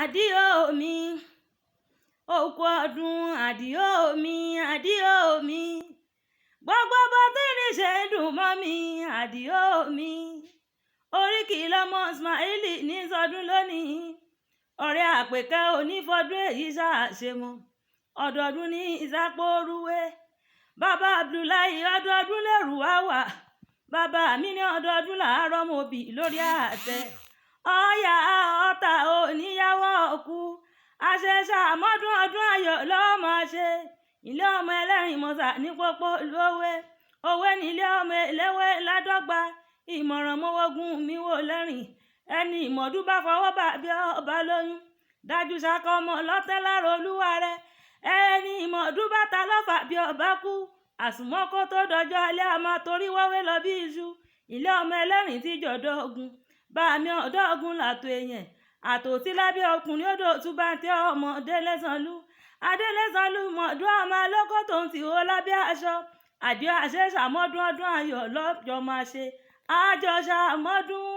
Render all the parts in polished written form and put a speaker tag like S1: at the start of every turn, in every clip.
S1: àdìó mi òkú ọdún àdìó mi gbogbo bó tí ní ṣe dùn mọ́ mi àdìó mi oríkì lọ́mọ Ismaili ní sọdún lónìí ọ̀rẹ́ àpèkẹ́ onífọdún èyí ṣàṣemọ́ ọdọọdún ní ìsápóoruwé bàbá Abdullahi ọdọọdún lẹ́rù wá wà bàbá mi ní ọdọọdún làárọ̀ mọ́bì lórí àtẹ ọ̀yà ọ̀tà oníyàwó ọ̀kú àṣẹṣà mọ́dún ọdún ayọ̀ lọ́mọ ṣe ilé ọmọ ẹlẹ́rìn mọ́sà ní pópó lówé òwe nílé ọmọ eléwé ládọ́gba ìmọ̀ràn mọ́wọ́gún mi wò lẹ́rìn ẹni ìmọ̀dún bá fọwọ́ bà bí ọba lóyún dájú ṣakọ ọmọ lọ́tẹ́ lára olúwa rẹ ẹni ìmọ̀dún bá ta lọ́fà bí ọba kú àsùnmọ́kó tó dọjọ́ alẹ́ a máa torí wọ́wé lọ bí iṣu ilé ọmọ ẹlẹ́rìn tí jọ̀dọ̀ ogun bá mi ọ̀dọ́ ogun làtò èèyàn àtòtí lábẹ́ ọkùnrin odò túbà tí ọmọ adélẹ́sànlú mọ̀ọ́dún ọmọ alókò tó ń tìwó lábẹ́ aṣọ àdìó àṣẹṣàmọ́dún ọdún ayọ̀ lọ́jọ́ máa ṣe àjọṣàmọ́dún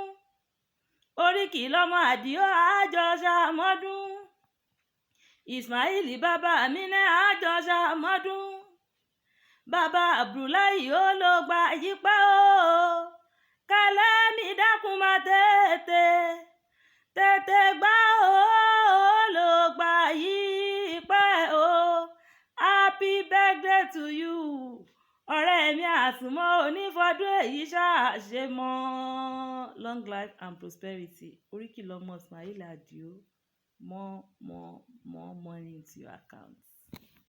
S1: oríkì lọ́mọ àdìó àjọṣàmọ́dún Ismaili bàbá mi ní àjọṣàmọ́dún bàbá Abdullahi ó ló gba yípẹ́ o kálẹ̀ mi dákun máa tètè gbá o ló gba yípẹ́ o happy birthday to you ọ̀rẹ́ mi àsùnmọ́ onífọdún èyí ṣàṣemọ́ long life and prosperity oríkì lọ́mọ Ismaili àdìó more money into your account.